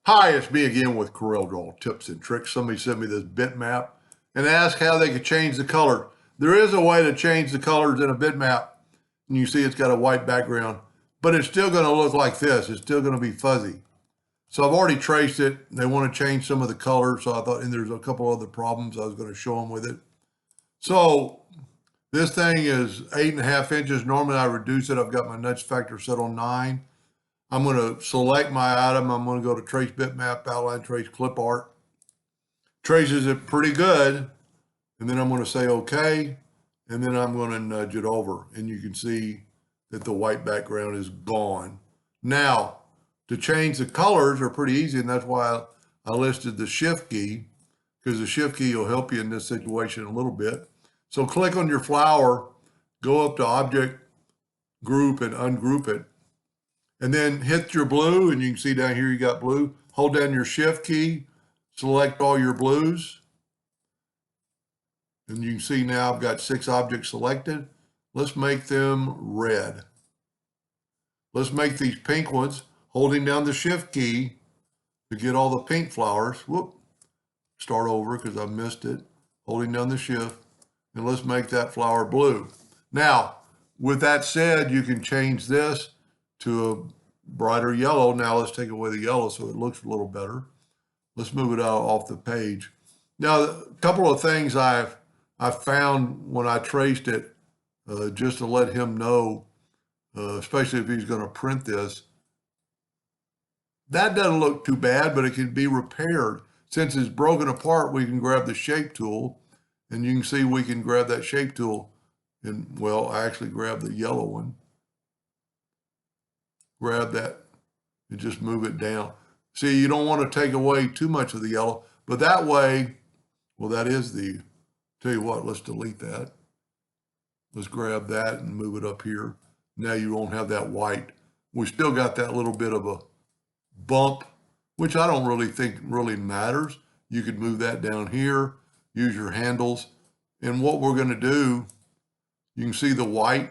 Hi, it's me again with Corel Draw Tips and Tricks. Somebody sent me this bitmap and asked how they could change the color. There is a way to change the colors in a bitmap, and you see it's got a white background, but it's still going to look like this. It's still going to be fuzzy. So I've already traced it. They want to change some of the colors, so I thought, and there's a couple other problems I was going to show them with it. So this thing is 8.5 inches. Normally I reduce it. I've got my nudge factor set on 9. I'm going to select my item. I'm going to go to Trace Bitmap, Outline Trace, Clip Art. Traces it pretty good. And then I'm going to say OK. And then I'm going to nudge it over. And you can see that the white background is gone. Now, to change the colors are pretty easy. And that's why I listed the Shift key, because the Shift key will help you in this situation a little bit. So click on your flower, go up to Object, Group, and ungroup it. And then hit your blue, and you can see down here you got blue. Hold down your Shift key, select all your blues. And you can see now I've got 6 objects selected. Let's make them red. Let's make these pink ones, holding down the Shift key to get all the pink flowers. Whoop, start over because I missed it. Holding down the Shift, and let's make that flower blue. Now, with that said, you can change this to a brighter yellow. Now let's take away the yellow so it looks a little better. Let's move it out off the page. Now, a couple of things I found when I traced it, just to let him know, especially if he's going to print this, that doesn't look too bad, but it can be repaired. Since it's broken apart, we can grab the shape tool, and you can see we can grab that shape tool. And well, I actually grabbed the yellow one. Grab that and just move it down. See, you don't want to take away too much of the yellow, but that way, well, that is the, tell you what, let's delete that. Let's grab that and move it up here. Now you won't have that white. We still got that little bit of a bump, which I don't really think really matters. You could move that down here, use your handles. And what we're going to do, you can see the white.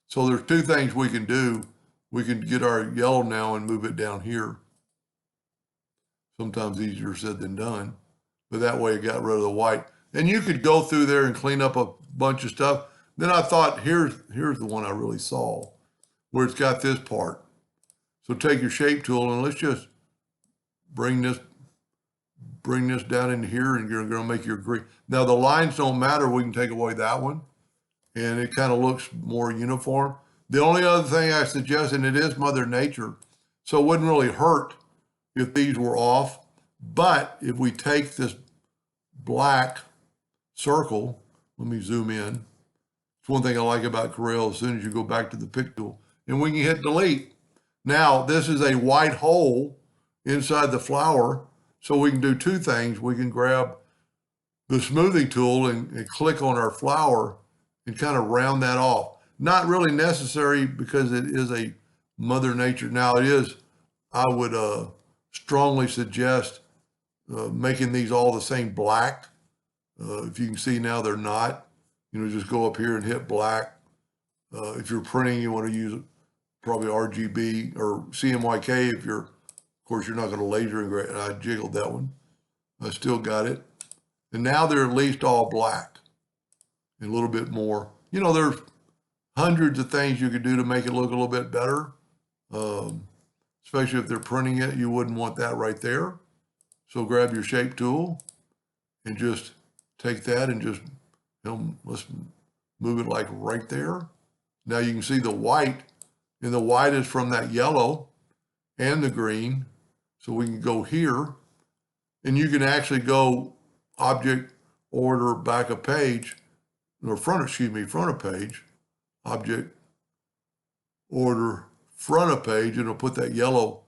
So there's 2 things we can do. We can get our yellow now and move it down here. Sometimes easier said than done, but that way it got rid of the white. And you could go through there and clean up a bunch of stuff. Then I thought, here's the one I really saw, where it's got this part. So take your shape tool and let's just bring this down in here, and you're going to make your green. Now the lines don't matter. We can take away that one, and it kind of looks more uniform. The only other thing I suggest, and it is Mother Nature, so it wouldn't really hurt if these were off. But if we take this black circle, let me zoom in. It's one thing I like about Corel, as soon as you go back to the pick tool, and we can hit delete. Now, this is a white hole inside the flower, so we can do 2 things. We can grab the smoothing tool and click on our flower and kind of round that off. Not really necessary because it is a Mother Nature. Now it is, I would strongly suggest making these all the same black. If you can see now they're not, just go up here and hit black. If you're printing, you want to use probably RGB or CMYK. Of course, you're not going to laser engrave. I jiggled that one. I still got it. And now they're at least all black and a little bit more. There's hundreds of things you could do to make it look a little bit better. Especially if they're printing it, you wouldn't want that right there. So grab your shape tool and just take that and just, let's move it like right there. Now you can see the white, and the white is from that yellow and the green. So we can go here, and you can actually go object, order, back a page, or front of page, object, order, front of page, and it'll put that yellow,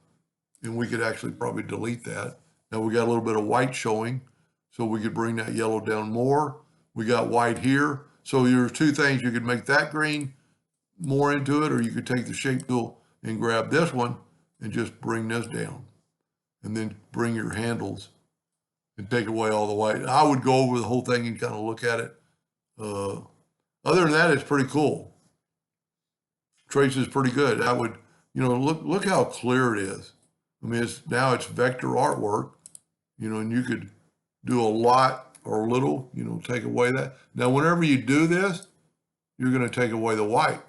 and we could actually probably delete that. Now we got a little bit of white showing, so we could bring that yellow down more. We got white here. So there's 2 things. You could make that green more into it, or you could take the shape tool and grab this one and just bring this down. And then bring your handles and take away all the white. I would go over the whole thing and kind of look at it. Other than that, it's pretty cool. Trace is pretty good. I would, look how clear it is. I mean, now it's vector artwork, you know, and you could do a lot or a little, you know, take away that. Now, whenever you do this, you're going to take away the white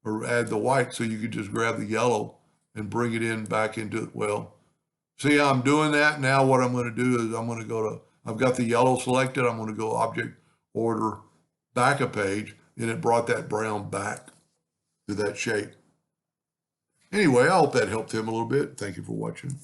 or add the white. So you could just grab the yellow and bring it in back into it. Well, see how I'm doing that? Now what I'm going to do is I'm going to go to, I've got the yellow selected. I'm going to go object order back a page, and it brought that brown back to that shape. Anyway, I hope that helped him a little bit. Thank you for watching.